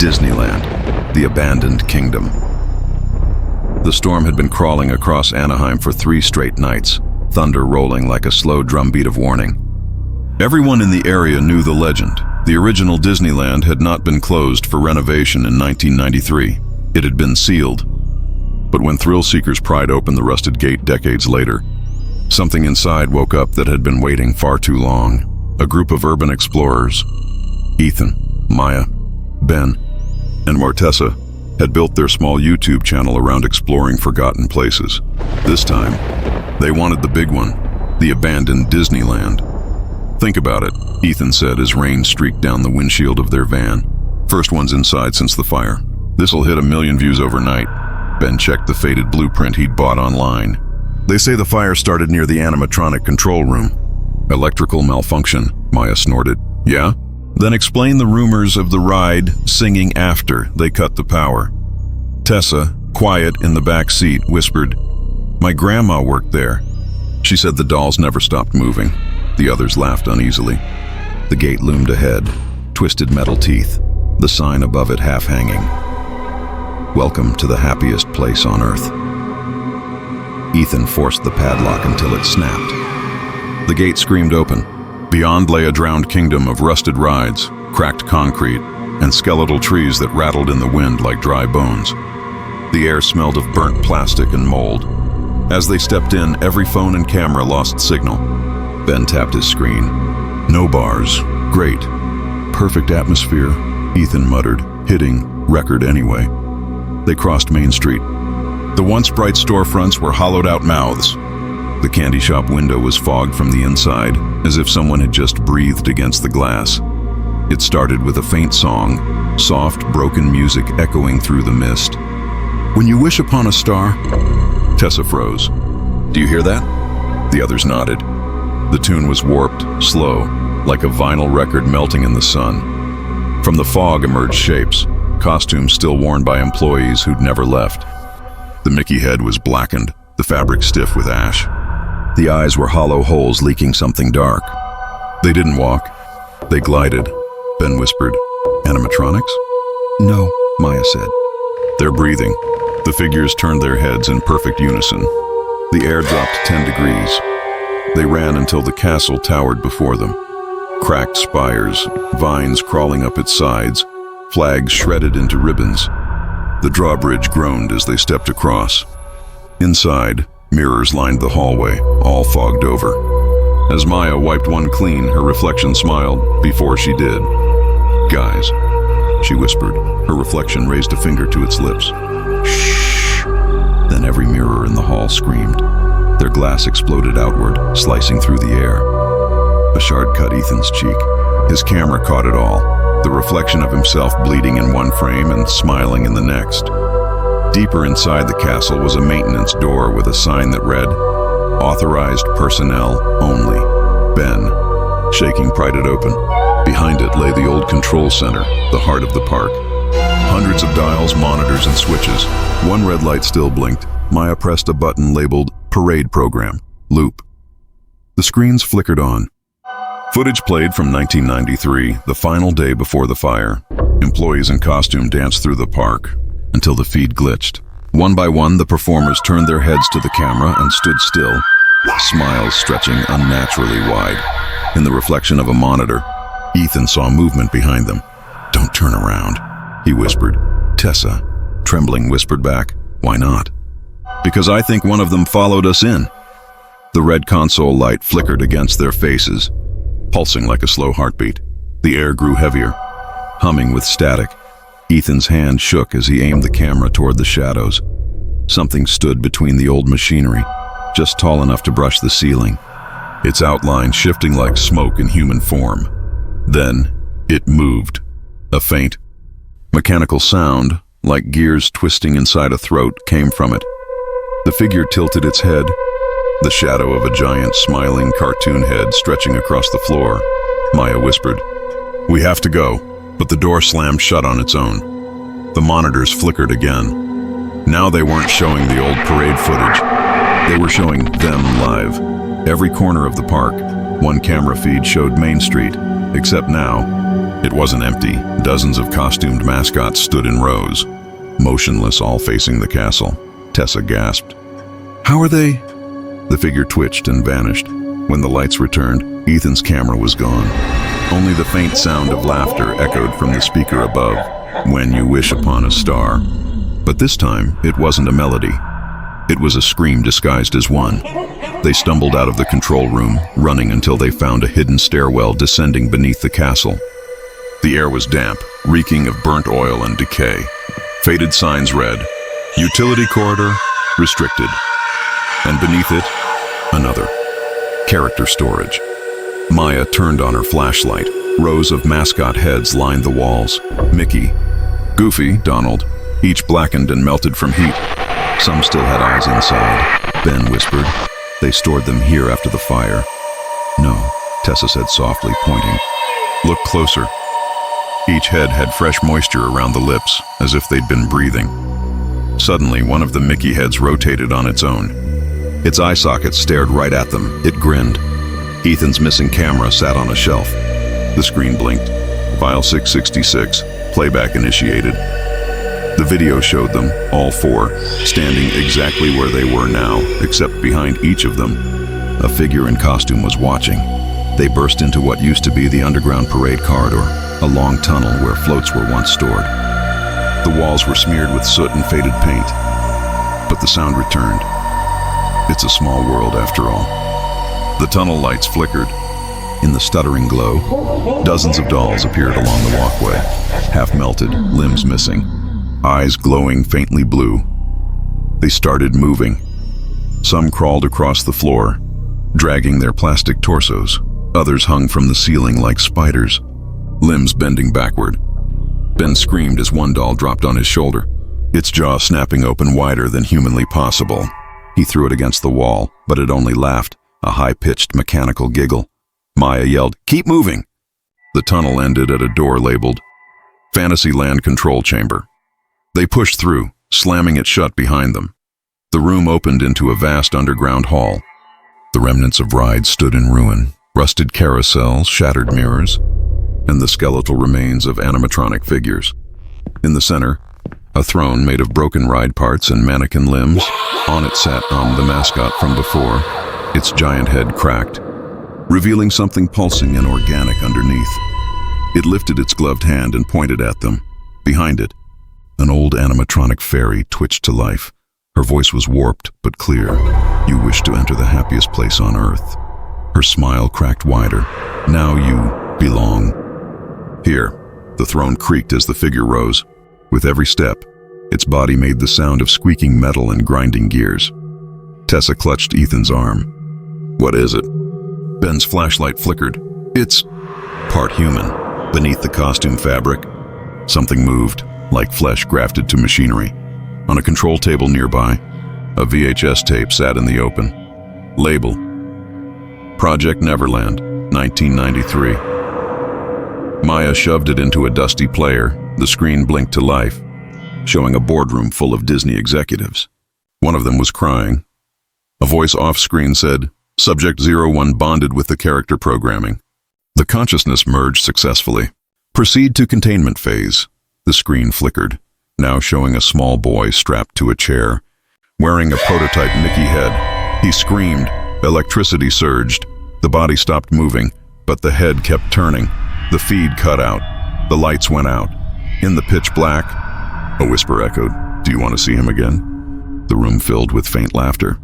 Disneyland, the abandoned kingdom. The storm had been crawling across Anaheim for 3 straight nights, thunder rolling like a slow drumbeat of warning. Everyone in the area knew the legend. The original Disneyland had not been closed for renovation in 1993. It had been sealed. But when thrill seekers pried open the rusted gate decades later, something inside woke up that had been waiting far too long. A group of urban explorers, Ethan, Maya, Ben, and Mortessa, had built their small YouTube channel around exploring forgotten places. This time, they wanted the big one, the abandoned Disneyland. "Think about it," Ethan said as rain streaked down the windshield of their van. "First one's inside since the fire. This'll hit 1 million views overnight." Ben checked the faded blueprint he'd bought online. "They say the fire started near the animatronic control room." "Electrical malfunction," Maya snorted. "Yeah? Then explain the rumors of the ride singing after they cut the power." Tessa, quiet in the back seat, whispered, "My grandma worked there. She said the dolls never stopped moving." The others laughed uneasily. The gate loomed ahead, twisted metal teeth, the sign above it half hanging. "Welcome to the happiest place on earth." Ethan forced the padlock until it snapped. The gate screamed open. Beyond lay a drowned kingdom of rusted rides, cracked concrete, and skeletal trees that rattled in the wind like dry bones. The air smelled of burnt plastic and mold. As they stepped in, every phone and camera lost signal. Ben tapped his screen. "No bars. Great. Perfect atmosphere," Ethan muttered, hitting record anyway. They crossed Main Street. The once bright storefronts were hollowed-out mouths. The candy shop window was fogged from the inside, as if someone had just breathed against the glass. It started with a faint song, soft, broken music echoing through the mist. "When you wish upon a star..." Tessa froze. "Do you hear that?" The others nodded. The tune was warped, slow, like a vinyl record melting in the sun. From the fog emerged shapes, costumes still worn by employees who'd never left. The Mickey head was blackened, the fabric stiff with ash. The eyes were hollow holes leaking something dark. They didn't walk. They glided. Ben whispered, "Animatronics?" "No," Maya said. "They're breathing." The figures turned their heads in perfect unison. The air dropped 10 degrees. They ran until the castle towered before them. Cracked spires, vines crawling up its sides, flags shredded into ribbons. The drawbridge groaned as they stepped across. Inside, mirrors lined the hallway, all fogged over. As Maya wiped one clean, her reflection smiled before she did. "Guys," she whispered. Her reflection raised a finger to its lips. "Shh." Then every mirror in the hall screamed. Their glass exploded outward, slicing through the air. A shard cut Ethan's cheek. His camera caught it all, the reflection of himself bleeding in one frame and smiling in the next. Deeper inside the castle was a maintenance door with a sign that read, "Authorized personnel only." Ben, shaking, pried it open. Behind it lay the old control center, the heart of the park. Hundreds of dials, monitors, and switches. One red light still blinked. Maya pressed a button labeled Parade Program, Loop. The screens flickered on. Footage played from 1993, the final day before the fire. Employees in costume danced through the park until the feed glitched. One by one, the performers turned their heads to the camera and stood still, smiles stretching unnaturally wide. In the reflection of a monitor, Ethan saw movement behind them. "Don't turn around," he whispered. Tessa, trembling, whispered back, "Why not?" "Because I think one of them followed us in." The red console light flickered against their faces, pulsing like a slow heartbeat. The air grew heavier, humming with static. Ethan's hand shook as he aimed the camera toward the shadows. Something stood between the old machinery, just tall enough to brush the ceiling, its outline shifting like smoke in human form. Then it moved. A faint, mechanical sound, like gears twisting inside a throat, came from it. The figure tilted its head, the shadow of a giant smiling cartoon head stretching across the floor. Maya whispered, "We have to go," but the door slammed shut on its own. The monitors flickered again. Now they weren't showing the old parade footage. They were showing them live. Every corner of the park, one camera feed showed Main Street, except now, It wasn't empty. Dozens of costumed mascots stood in rows, motionless, all facing the castle. Tessa gasped. "How are they?" The figure twitched and vanished. When the lights returned, Ethan's camera was gone. Only the faint sound of laughter echoed from the speaker above. "When you wish upon a star." But this time, it wasn't a melody. It was a scream disguised as one. They stumbled out of the control room, running until they found a hidden stairwell descending beneath the castle. The air was damp, reeking of burnt oil and decay. Faded signs read, "Utility corridor, restricted." And beneath it, another. Character storage. Maya turned on her flashlight. Rows of mascot heads lined the walls. Mickey, Goofy, Donald, each blackened and melted from heat. Some still had eyes inside. Ben whispered, "They stored them here after the fire." "No," Tessa said softly, pointing. "Look closer." Each head had fresh moisture around the lips, as if they'd been breathing. Suddenly, one of the Mickey heads rotated on its own. Its eye sockets stared right at them. It grinned. Ethan's missing camera sat on a shelf. The screen blinked. File 666, playback initiated. The video showed them, all four, standing exactly where they were now, except behind each of them, a figure in costume was watching. They burst into what used to be the underground parade corridor, a long tunnel where floats were once stored. The walls were smeared with soot and faded paint, but the sound returned. It's a small world after all. The tunnel lights flickered. In the stuttering glow, dozens of dolls appeared along the walkway, half melted, limbs missing, eyes glowing faintly blue. They started moving. Some crawled across the floor, dragging their plastic torsos. Others hung from the ceiling like spiders, limbs bending backward. Ben screamed as one doll dropped on his shoulder, its jaw snapping open wider than humanly possible. He threw it against the wall, but it only laughed, a high-pitched mechanical giggle. Maya yelled, "Keep moving!" The tunnel ended at a door labeled Fantasyland Control Chamber. They pushed through, slamming it shut behind them. The room opened into a vast underground hall. The remnants of rides stood in ruin, rusted carousels, shattered mirrors, and the skeletal remains of animatronic figures. In the center, a throne made of broken ride parts and mannequin limbs. On it sat the mascot from before, its giant head cracked, revealing something pulsing and organic underneath. It lifted its gloved hand and pointed at them. Behind it, an old animatronic fairy twitched to life. Her voice was warped but clear. "You wish to enter the happiest place on earth." Her smile cracked wider. "Now you belong here." The throne creaked as the figure rose. With every step, its body made the sound of squeaking metal and grinding gears. Tessa clutched Ethan's arm. "What is it?" Ben's flashlight flickered. "It's part human." Beneath the costume fabric, something moved, like flesh grafted to machinery. On a control table nearby, a VHS tape sat in the open. Label: Project Neverland, 1993. Maya shoved it into a dusty player. The screen blinked to life, showing a boardroom full of Disney executives. One of them was crying. A voice off-screen said, "Subject 01 bonded with the character programming." The consciousness merged successfully. "Proceed to containment phase." The screen flickered, now showing a small boy strapped to a chair, wearing a prototype Mickey head. He screamed. Electricity surged. The body stopped moving, but the head kept turning. The feed cut out. The lights went out. In the pitch black, a whisper echoed, "Do you want to see him again?" The room filled with faint laughter.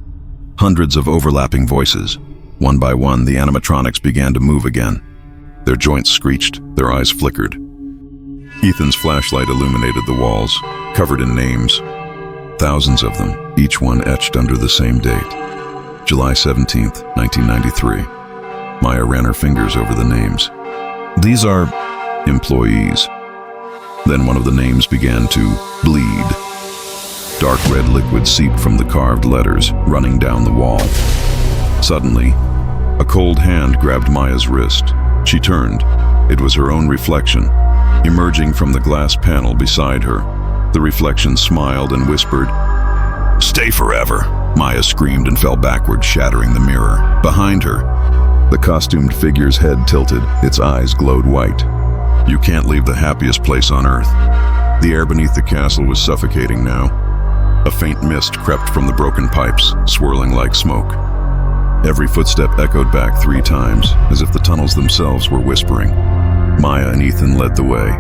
Hundreds of overlapping voices. One by one, the animatronics began to move again. Their joints screeched, their eyes flickered. Ethan's flashlight illuminated the walls, covered in names. Thousands of them, each one etched under the same date. July 17th, 1993. Maya ran her fingers over the names. "These are employees." Then one of the names began to bleed. Dark red liquid seeped from the carved letters, running down the wall. Suddenly, a cold hand grabbed Maya's wrist. She turned. It was her own reflection, emerging from the glass panel beside her. The reflection smiled and whispered, "Stay forever." Maya screamed and fell backward, shattering the mirror. Behind her, the costumed figure's head tilted, its eyes glowed white. You can't leave the happiest place on earth. The air beneath the castle was suffocating now. A faint mist crept from the broken pipes, swirling like smoke. Every footstep echoed back 3 times, as if the tunnels themselves were whispering. Maya and Ethan led the way.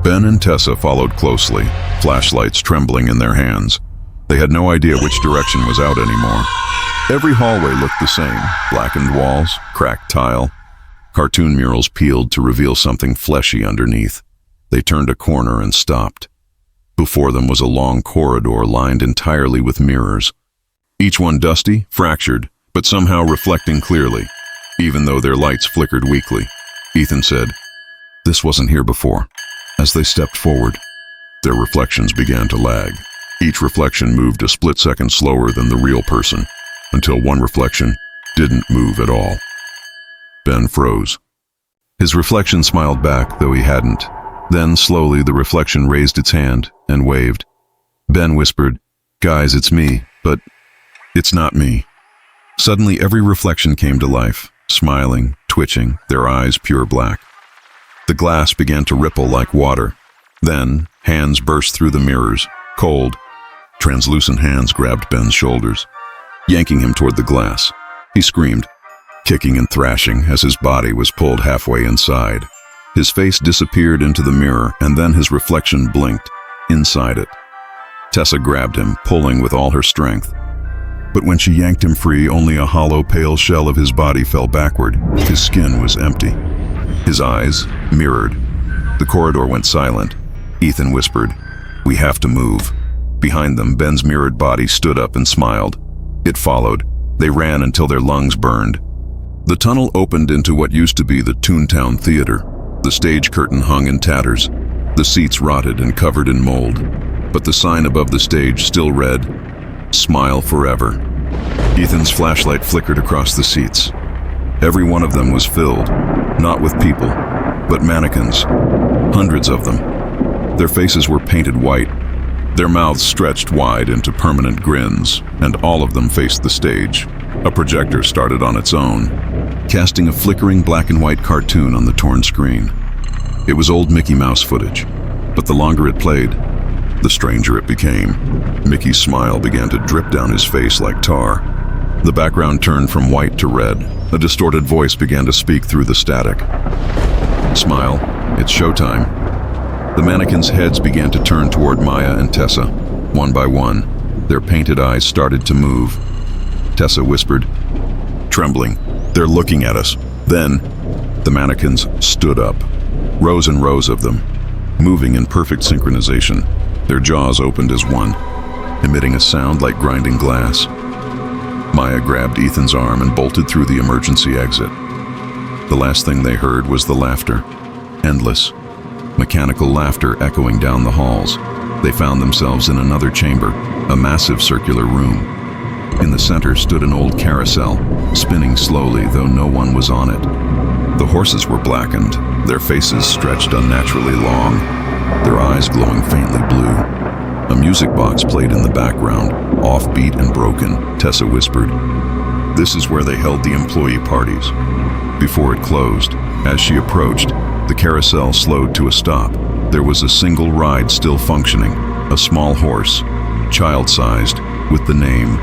Ben and Tessa followed closely, flashlights trembling in their hands. They had no idea which direction was out anymore. Every hallway looked the same: blackened walls, cracked tile, cartoon murals peeled to reveal something fleshy underneath. They turned a corner and stopped. Before them was a long corridor lined entirely with mirrors. Each one dusty, fractured, but somehow reflecting clearly, even though their lights flickered weakly. Ethan said, "This wasn't here before." As they stepped forward, their reflections began to lag. Each reflection moved a split second slower than the real person, until one reflection didn't move at all. Ben froze. His reflection smiled back, though he hadn't. Then, slowly, the reflection raised its hand and waved. Ben whispered, "Guys, it's me, but it's not me." Suddenly, every reflection came to life, smiling, twitching, their eyes pure black. The glass began to ripple like water. Then, hands burst through the mirrors, cold. Translucent hands grabbed Ben's shoulders, yanking him toward the glass. He screamed, kicking and thrashing as his body was pulled halfway inside. His face disappeared into the mirror, and then his reflection blinked inside it. Tessa grabbed him, pulling with all her strength. But when she yanked him free, only a hollow, pale shell of his body fell backward. His skin was empty. His eyes mirrored. The corridor went silent. Ethan whispered, "We have to move." Behind them, Ben's mirrored body stood up and smiled. It followed. They ran until their lungs burned. The tunnel opened into what used to be the Toontown Theater. The stage curtain hung in tatters. The seats rotted and covered in mold. But the sign above the stage still read, "Smile Forever." Ethan's flashlight flickered across the seats. Every one of them was filled, not with people, but mannequins. Hundreds of them. Their faces were painted white. Their mouths stretched wide into permanent grins, and all of them faced the stage. A projector started on its own, casting a flickering black and white cartoon on the torn screen. It was old Mickey Mouse footage, but the longer it played, the stranger it became. Mickey's smile began to drip down his face like tar. The background turned from white to red. A distorted voice began to speak through the static. "Smile, it's showtime." The mannequins' heads began to turn toward Maya and Tessa. One by one, their painted eyes started to move. Tessa whispered, trembling, "They're looking at us." Then, the mannequins stood up, rows and rows of them, moving in perfect synchronization. Their jaws opened as one, emitting a sound like grinding glass. Maya grabbed Ethan's arm and bolted through the emergency exit. The last thing they heard was the laughter, endless, mechanical laughter echoing down the halls. They found themselves in another chamber, a massive circular room. In the center stood an old carousel, spinning slowly, though no one was on it. The horses were blackened, their faces stretched unnaturally long, their eyes glowing faintly blue. A music box played in the background, offbeat and broken. Tessa whispered, "This is where they held the employee parties." Before it closed, as she approached, the carousel slowed to a stop. There was a single ride still functioning, a small horse, child-sized, with the name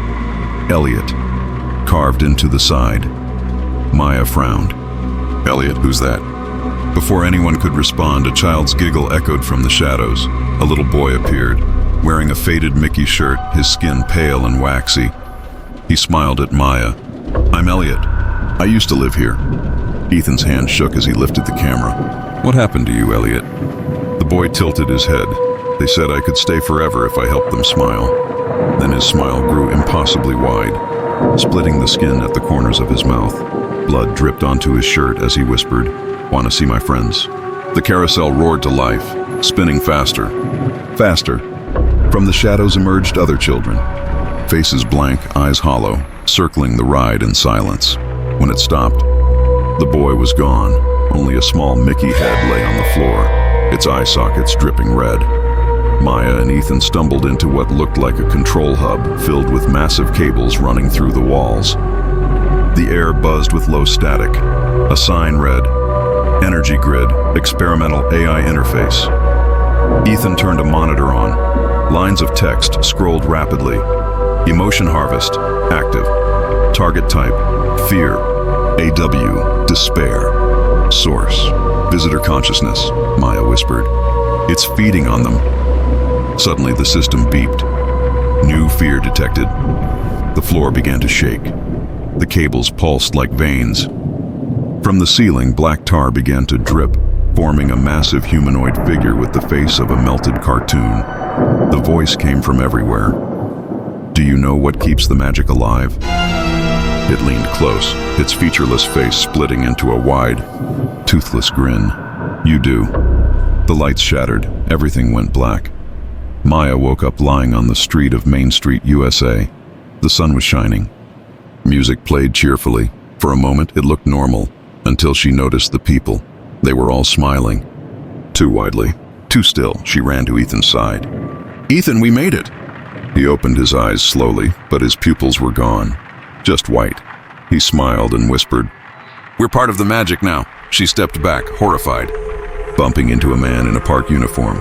Elliot carved into the side. Maya frowned. "Elliot, who's that?" Before anyone could respond, a child's giggle echoed from the shadows. A little boy appeared, wearing a faded Mickey shirt, his skin pale and waxy. He smiled at Maya. "I'm Elliot. I used to live here." Ethan's hand shook as he lifted the camera. "What happened to you, Elliot?" The boy tilted his head. "They said I could stay forever if I helped them smile." Then his smile grew impossibly wide, splitting the skin at the corners of his mouth. Blood dripped onto his shirt as he whispered, "Want to see my friends?" The carousel roared to life, spinning faster. Faster. From the shadows emerged other children, faces blank, eyes hollow, circling the ride in silence. When it stopped, the boy was gone. Only a small Mickey head lay on the floor, its eye sockets dripping red. Maya and Ethan stumbled into what looked like a control hub filled with massive cables running through the walls. The air buzzed with low static. A sign read, Energy grid, experimental AI interface. Ethan turned a monitor on. Lines of text scrolled rapidly. Emotion harvest, active. Target type, fear. AW, despair. Source, visitor consciousness, Maya whispered. It's feeding on them. Suddenly the system beeped. New fear detected. The floor began to shake. The cables pulsed like veins. From the ceiling, black tar began to drip, forming a massive humanoid figure with the face of a melted cartoon. The voice came from everywhere. Do you know what keeps the magic alive? It leaned close, its featureless face splitting into a wide, toothless grin. You do. The lights shattered. Everything went black. Maya woke up lying on the street of Main Street, USA. The sun was shining. Music played cheerfully. For a moment, it looked normal, until she noticed the people. They were all smiling. Too widely, too still, she ran to Ethan's side. Ethan, we made it! He opened his eyes slowly, but his pupils were gone. Just white. He smiled and whispered, We're part of the magic now. She stepped back, horrified, bumping into a man in a park uniform.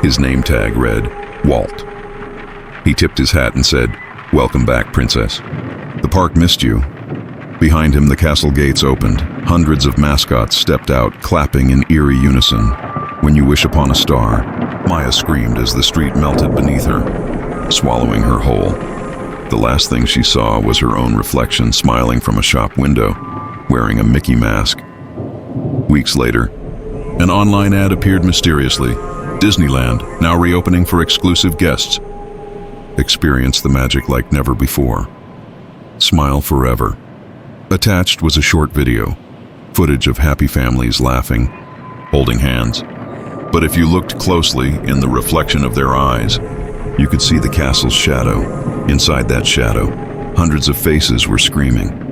His name tag read, Walt. He tipped his hat and said, Welcome back, princess. The park missed you. Behind him, the castle gates opened. Hundreds of mascots stepped out, clapping in eerie unison. When you wish upon a star, Maya screamed as the street melted beneath her, swallowing her whole. The last thing she saw was her own reflection smiling from a shop window, wearing a Mickey mask. Weeks later, an online ad appeared mysteriously. Disneyland, now reopening for exclusive guests. Experience the magic like never before. Smile forever. Attached was a short video, footage of happy families laughing, holding hands. But if you looked closely in the reflection of their eyes, you could see the castle's shadow. Inside that shadow, hundreds of faces were screaming.